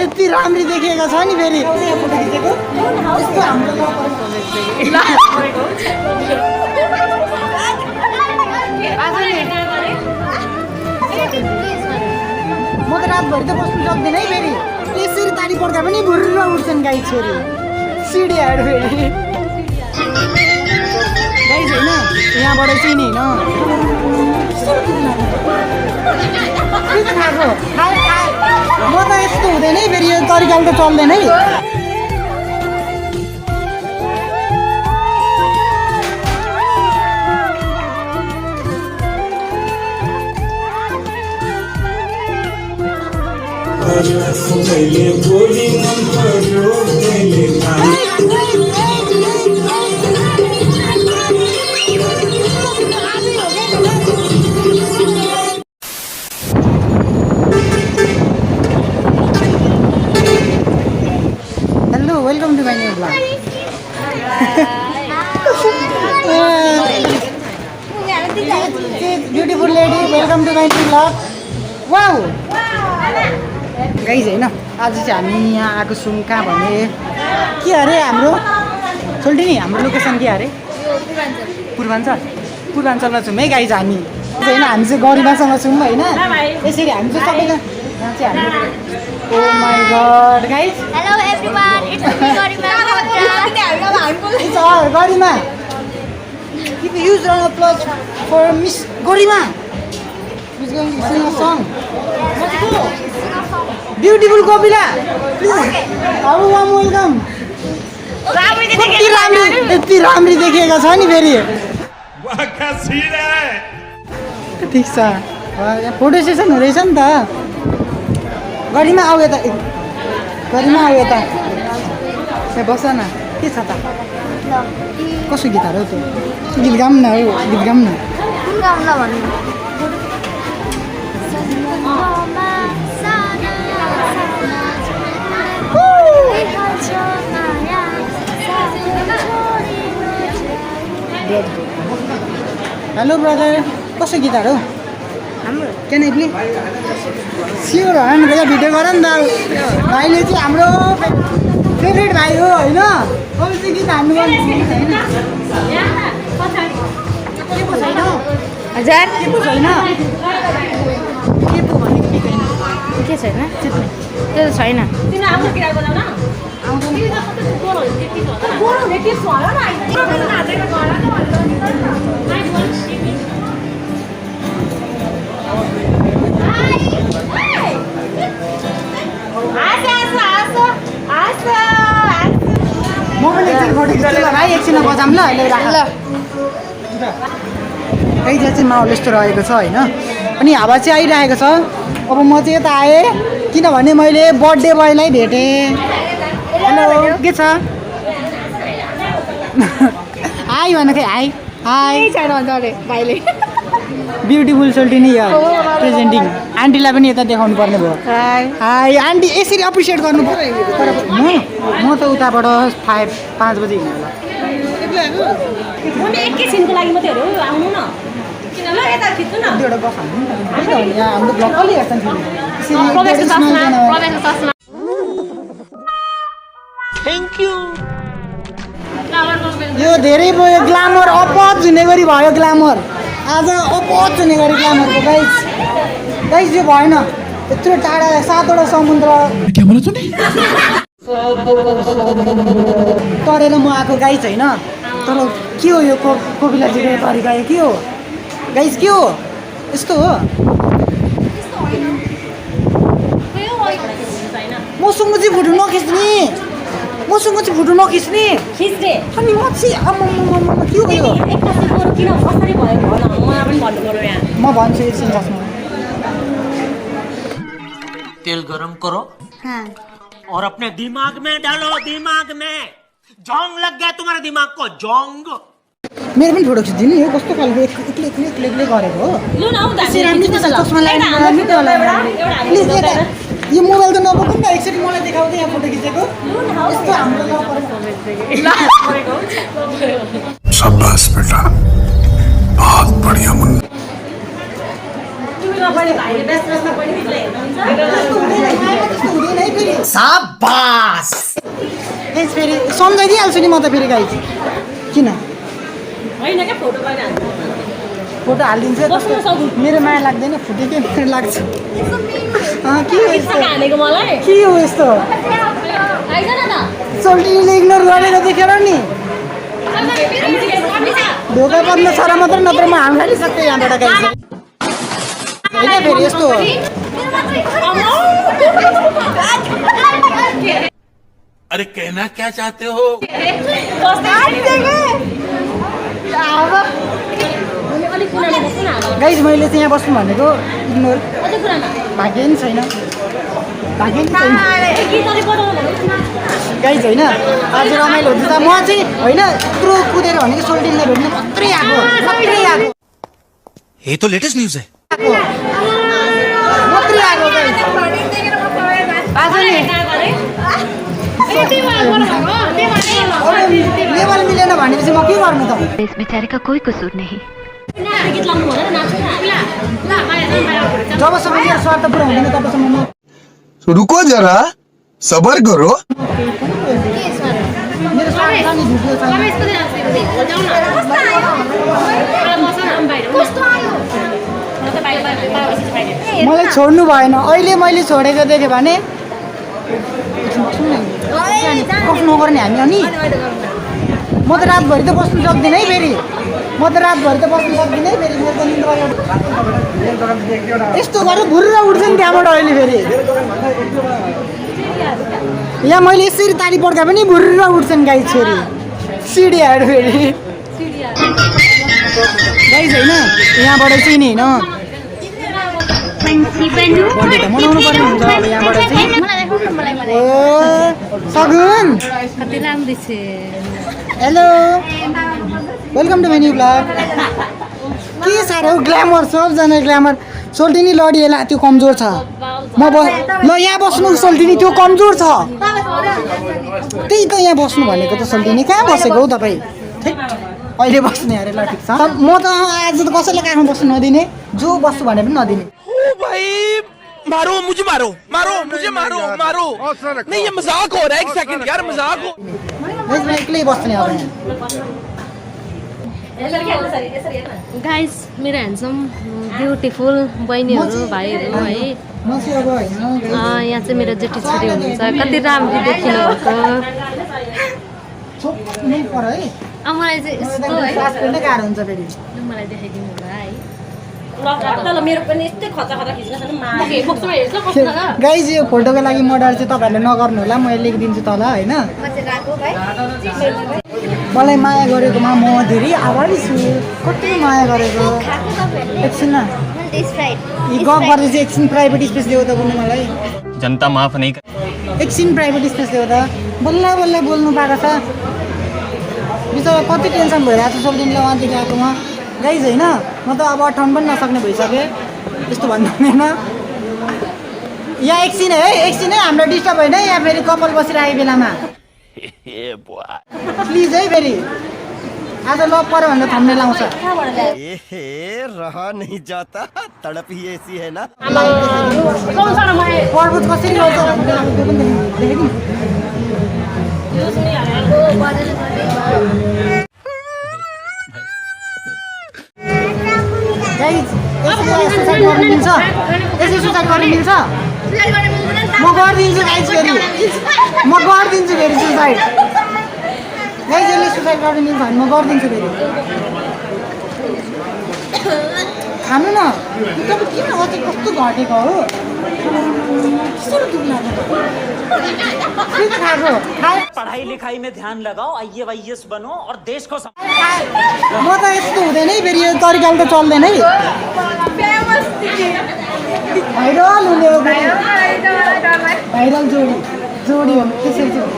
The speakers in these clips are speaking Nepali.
यति राम्री देखिएको छ नि फेरि म त रातभरि त बस्नु सक्दैन है फेरि यसरी ताली पर्दा पनि भुर्र उठ्छन् गाई छोरी सिडिहाल्यो फेरि गाई छैन यहाँबाट चाहिँ नि होइन खाएको म त यस्तो हुँदैन है फेरि यो तरिकाले त चल्दैन है Hello, welcome to my new vlog. Beautiful lady, welcome to my new vlog. Wow! Guys होइन आज चाहिँ हामी यहाँ आएको छौँ कहाँ भने के अरे हाम्रो सोल्टिनी हाम्रो लोकेसन के अरे पूर्वाञ्चलमा छौँ है गाइज हामी होइन हामी चाहिँ गरिमासँग छौँ होइन यसरी हामी चाहिँ सबैजना यहाँ चाहिँ हामी oh my god guys hello everyone it's me Garima Give a huge round of applause for Miss Gorima who's going to sing a song. Beautiful Kopila. How warm welcome. यति राम्री देखिएको छ नि फेरि ठिक छ यहाँ फोटो सेसन हुँदैछ नि त गरिमा आऊ यता गरिमा आऊ यता बस न के छ त कसो गीतहरू हो त्यो गीत गाउँ न हो गीत गाउँ न हेलो ब्रदर कसो गीतहरू हो क्यान आई प्ले स्योर होइन भिडियो गर नि त भाइले चाहिँ हाम्रो फेभरेट भाइ हो होइन कहिले गीत हान्नु पर्ने के पो छैन हजार के पो छैन के पो भनेको के छैन त्यो त छैन म पनि एकछिन फोटो खिच्छु ल भाइ एकछिन बजाम ल अहिले राख ल ऐजा चाहिँ माहौल यस्तो रहेको छ होइन अनि हावा चाहिँ आइरहेको छ अब म चाहिँ यता आएँ किनभने मैले बर्थडे बोयलाई भेटेँ हेलो के छ हाई भन खै हाई हाई छैन भन्छ अरे भाइले ब्युटिफुल सोल्टिनी प्रेजेन्टिङ आन्टीलाई पनि यता देखाउनु पर्ने भयो हाई आन्टी यसरी एप्रिसिएट गर्नु पर्यो तर म त उताबाट 5 बजी हिँड्नु होला एकैछिनको लागि मात्रै हो आउनु न किन ल यता खिच्नु न एउटा गफ हाल्नु नि यहाँ हाम्रो ब्लग कसले हेर्छन् थ्याङ्क यू यो धेरै भयो ग्ल्यामर अपच हुने गरी भयो ग्ल्यामर आज अपच हुने गरी ग्ल्यामरको गाइस यो भएन यत्रो टाढा 7वटा समुद्र तरेर म आएको गाइस होइन तर के हो यो कोपिलाजीको तरिका के हो गाइस के हो यस्तो हो मसँग चाहिँ फोटो नखिच्ने मसँग चाहिँ फोटो नखिच्ने खिच्दे अनि म चाहिँ के हो यो किन कसरी भयो भन मलाई पनि भन्नु पर्यो यहाँ म भन्छु एकछिन जसमा तेल गरम करो हाँ और अपने दिमाग में डालो दिमाग में जोंग लग गया तुम्हारे दिमाग को जोंग मेरो पनि फोटो खिचिदिनु यो कस्तो खालको एक्लै गरेको हो लु न आउँदा चस्मा लगाएर यो मोबाइल त नबोक्नु न एकचोटि मलाई देखाउँदै यहाँ फोटो खिचेको यस्तो हाम्रो शाबाश बेटा बहुत बढ़िया मुन्ना हुँदैन है फेरि साबास गाइस फेरि सम्झाइदिइहाल्छु नि म त फेरि गाइस किन होइन क्या फोटो पाइरहन्छ फोटो हालिदिन्छ बस्नु सक्नु। मेरो माया लाग्दैन फुटेकै मेरो लाग्छ के हो यस्तो हानेको मलाई के हो यस्तो आइज न त सोल्टिनीले इग्नोर गरेर देखेर नि ढोका बन्द छ र मात्र नत्र म हाम खालिसक्थेँ यहाँबाट गाइस होइन फेरि यस्तो अरे कहना क्या चाहते हो गाइस मैले चाहिँ यहाँ बस्नु भनेको इग्नोर भाग्य नि छैन गाइस होइन आज रमाइलो हुन्छ म चाहिँ होइन यत्रो कुदेर भनेको सोल्टिनलाई भेट्नु मात्रै आएको ये तो लेटेस्ट न्यूज है मात्रै आएको गाइस आज नि लेभल मिलेन भनेपछि म के गर्नु त इस बेचारे का कोई कसूर नहीं। जबसम्म मेरो स्वार्थ पुरा हुँदैन तबसम्म म रुको जरा सबर करो मेरो स्वार्थ नि झुक्यो छैन मलाई छोड्नु भएन अहिले मैले छोडेको देखेँ भने कफ नगर्ने हामी अनि म त रातभरि त बस्नु सक्दिनँ है फेरि म त रातभरि त बस्नु सक्दिनँ है फेरि मेरो त निन्द्रा यस्तो गरेर भुर्र उठ्छ नि त्यहाँबाट अहिले फेरि यहाँ मैले यसरी ताली पड्का पनि भुर्र उठ्छन् गाइस फेरि सिडिहाल्यो फेरि गाइस होइन यहाँबाट चाहिँ नि होइन बर्थडे त मनाउनु पर्ने हुन्छ अब यहाँबाट चाहिँ ओ सगुन कति राम्रो छ hello welcome to my new blog के साह्रो ग्ल्यामर सबजना ग्ल्यामर सोल्टिनी लडिएला त्यो कमजोर छ म ल यहाँ बस्नु सोल्टिनी त्यो कमजोर छ त्यही त यहाँ बस्नु भनेको त सोल्टिनी कहाँ बसेको हौ तपाईँ अहिले बस्ने अरे ल ठिक छ म त आज त कसैलाई काखमा बस्नु नदिने जो बस्छु भने पनि नदिने भाई मारो मुझे मारो नहीं ये मजाक हो रहा है एक सेकंड यार मजाक हो म एक्लै बस्ने अब गाइस मेरो ह्यान्डसम ब्युटिफुल बहिनीहरू भाइहरू है म चाहिँ अब होइन यहाँ चाहिँ मेरो जेठी छोरी हुनुहुन्छ कति राम्रो देखिनुहुन्छ छोप्नै पर्यो है मलाई चाहिँ यस्तो है सास फेर्नै गाह्रो हुन्छ फेरि मलाई देखाइदिनु होला है मेरो पनि यस्तै खचा खचा खिच्न गाइज यो फोटोको लागि मोडल चाहिँ तपाईँहरूले नगर्नु होला म लेखिदिन्छु तल होइन मलाई माया गरेकोमा म धेरै आभारी छु कति माया गरेको एकछिन न यी गफ गर्दै चाहिँ एकछिन प्राइभेट स्पेस देऊ त बोल्नु मलाई जनता माफ नहीं कर एकछिन प्राइभेट स्पेस देऊ त बल्ल बल्ल बोल्नु पाएको छ बिचरा कति टेन्सन भइरहेको छ सोल्टिनीलाई उहाँदेखि आएकोमा गाइज होइन म त अब अठाउन पनि नसक्ने भइसकेँ यस्तो भन्नु हुँदैन यहाँ एकछिन है हाम्रो डिस्टर्ब होइन यहाँ फेरि कपाल बसिरहेको बेलामा प्लिज है फेरि आज लभ पऱ्यो भनेर थम्ने लाउँछ रहा नहीं जाता तड़प ही ऐसी है ना पर्वत कसरी गर्छ सुसाइड गर्न मिल्छ यसरी सुसाइड गर्न मिल्छ म गरिदिन्छु गाइज फेरि सुसाइड गाइज यसले सुसाइड गर्न मिल्छ भने म गरिदिन्छु फेरि खानु न तपाईँ किन अझै कस्तो घटेको हो पढ़ाई लिखाई में ध्यान लगाओ IAS बनो और देश को म त यस्तो हुँदैन है फेरि यो तरिकाले त चल्दैन है भाइरल हुने हो भाइरल जोडी हो त्यसरी चाहिँ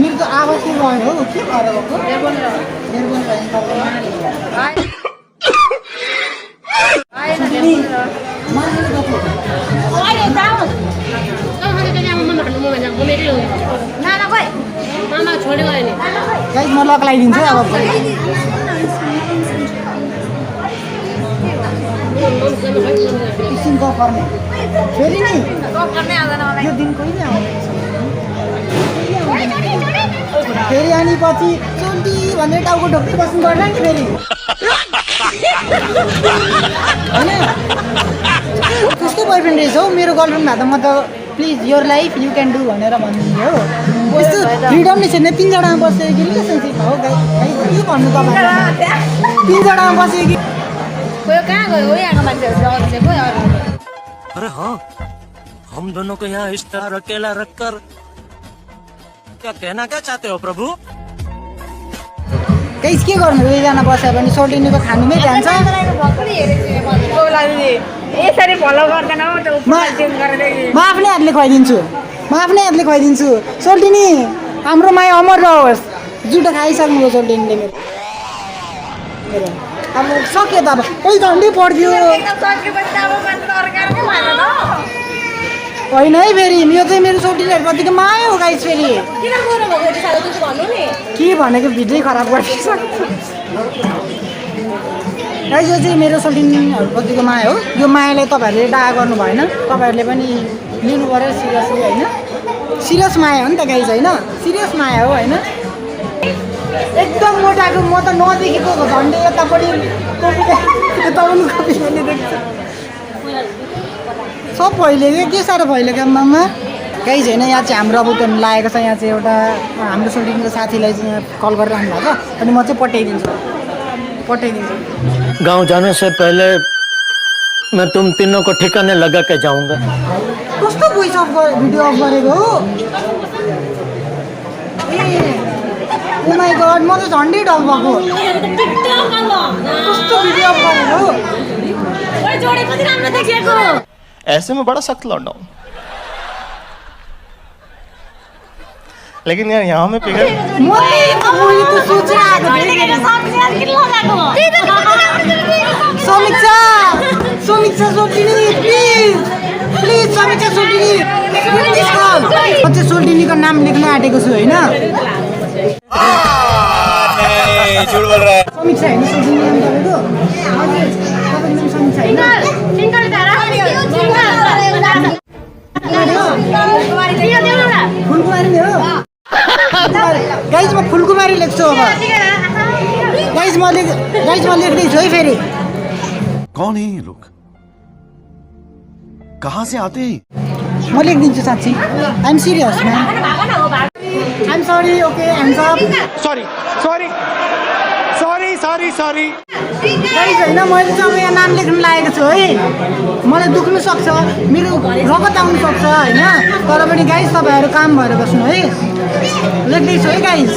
मेरो त आवाज के गयो हो के भएर गाइस म लक लगाइदिन्छु अब एकछिन गफ गर्ने फेरि नि यो दिन कहिले आउँदैछ फेरि अनि पछि सोल्टी भनेर टाउको ढोक्दै बस्नु पर्ला नि फेरि होइन त्यसकै बोयफ्रेन्ड रहेछ हौ मेरो गर्लफ्रेन्ड भए त म त please your life you can do भनेर भनिदिन्थेँ हो यस्तो फ्रिडम नै छैन 3 जनामा बसेको कि रिलेसनसिप हो गाई के भन्नु तपाईँलाई 3 जनामा बसेको कि कहाँ गयो यहाँको मान्छेहरू अरे हाँ हम दोनों को यहाँ इस तरह अकेला रखकर क्या कहना क्या चाहते हो प्रभु गाइस के गर्नु दुईजना बस्यो भने सोल्टिनीको खानुमै जान्छ यसरी फलो गर्दैन म आफ्नै हातले खुवाइदिन्छु सोल्टिनी हाम्रो माया अमर रहोस् जुठो खाइसक्नुभयो सोल्टिनीले मेरो अब सक्यो त अब कोही झन्डै पढ्थ्यो होइन है फेरि यो चाहिँ मेरो सोल्टिनीहरूप्रतिको माया हो गाइस फेरि के भनेको भिडियो खराब गरिसक्यो गाइस यो चाहिँ मेरो सोल्टिनीहरूप्रतिको माया हो यो मायालाई तपाईँहरूले डाहा गर्नु भएन तपाईँहरूले पनि लिनु पऱ्यो सिरियसली होइन सिरियस माया हो नि त गाइस होइन सिरियस माया हो होइन एकदम मोटाको म त नदेखेको झन्डै यतापट्टि यता पनि कपिले देख्छ सब फैलेको के साह्रो फैलेको आम्मामा गाइस होइन यहाँ चाहिँ हाम्रो अब त्यो लागेको छ यहाँ चाहिँ एउटा हाम्रो सोल्टिनीको साथीलाई चाहिँ कल गरिरहनु भएको अनि म चाहिँ पठाइदिन्छु गांव जाने से पहले मैं तुम तीनों को ठिकाने लगा के जाऊंगा कस्तो भोइस अफ भिडियो अफ गरेको हो ए ओ माई गड म त झन्डै डल भएको कस्तो भिडियो अफ गरेको हो ऐसे में बड़ा सख्त लौंडा हूं लेकिन यार यहाँ में पिघल मैले त सोचिरहेको समीक्षा सोल्टिनी प्लिज समीक्षा सोल्टिनी म चाहिँ सोल्टिनीको नाम लेख्न आँटेको छु होइन समीक्षा होइन सोल्टिनी नाम तपाईँको हजुर तपाईँको नाम समीक्षा होइन फुलकुमारी हो गाइस म फुलकुमारी लेख्छु अब गाइस म लेख्दैछु है फेरि कौन है ये लोग कहाँ से आते हैं म लेखिदिन्छु साँच्ची I am serious ma'am I am sorry okay hands up sorry guys होइन मैले चाहिँ अब यहाँ नाम लेख्नु लागेको छु है मलाई दुख्नु सक्छ मेरो रगत आउनु सक्छ होइन तर पनि गाइस तपाईँहरू काम भएर बस्नु है लेख्दैछु है गाइस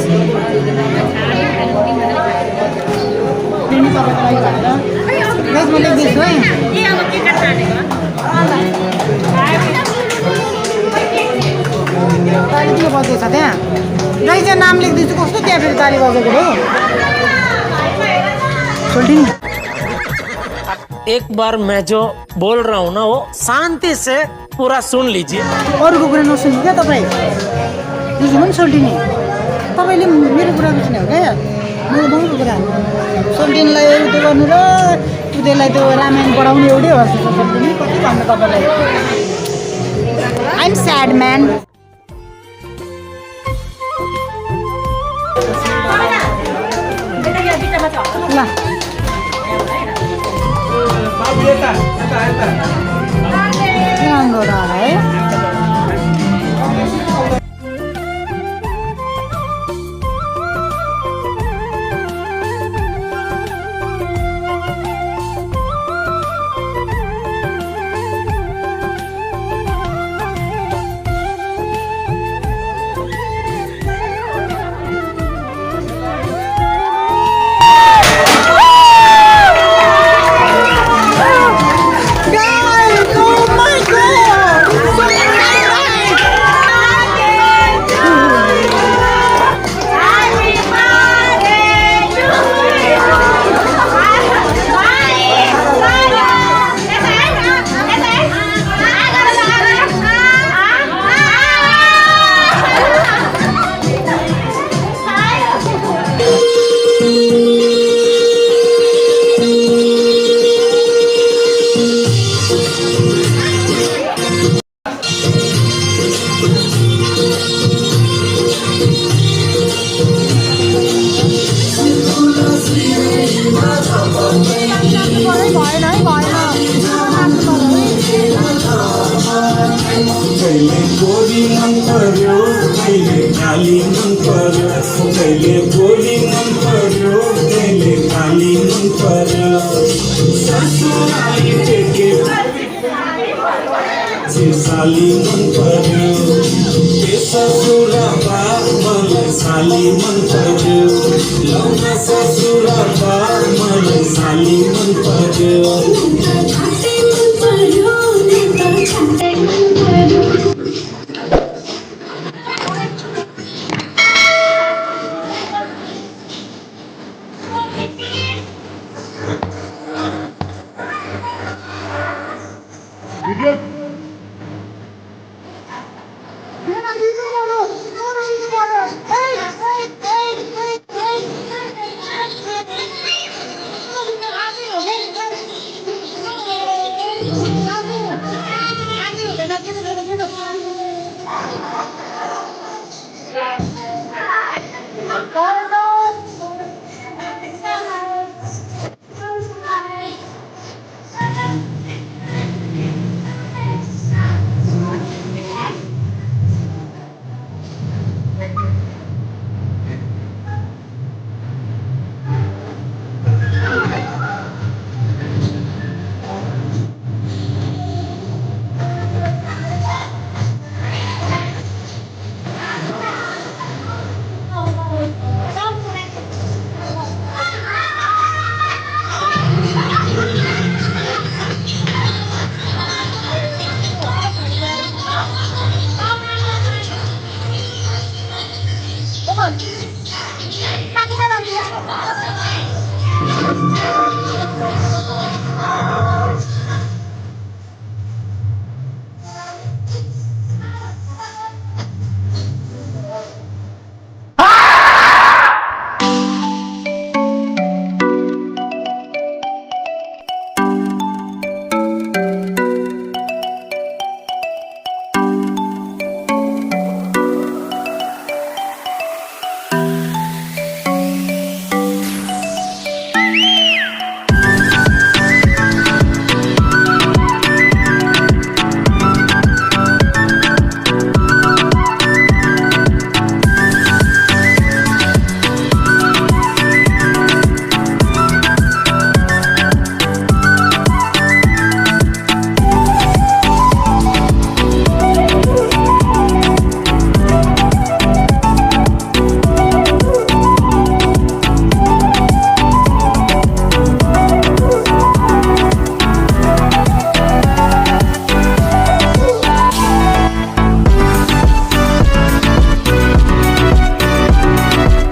गाइस म लेख्दैछु है ताली के बजेको छ त्यहाँ गाइस चाहिँ नाम लेख्दैछु कस्तो त्यहाँ फेरि ताली बजेको हो सोल्टिनी एक बार मैं जो बोल रहा हूँ ना वो शांति से पूरा सुन लीजिए अरूको कुरा नसुन्नु क्या तपाईँ बुझ्नु पनि सोल्टिनी तपाईँले मेरो कुरा बुझ्ने हो क्या मेरो बाउको कुरा सोल्टिनीलाई त्यो गर्नु र त्यसलाई त्यो रामायण पढाउनु एउटै हो सोल्टिनी कति भन्नु तपाईँलाई आइ एम स्याड म्यान ल राम्रो है Guys, oh my God! कहिले गोरी मन पर्यो कहिले काली मन पर्यो कहिले गोरी मन पर्यो कहिले काली मन पर्यो ससुराली टेके साली मन पर्यो ससुराबा मलाई साली मन पर्यो लौन ससुराबा मलाई साली मन पर्यो Come on.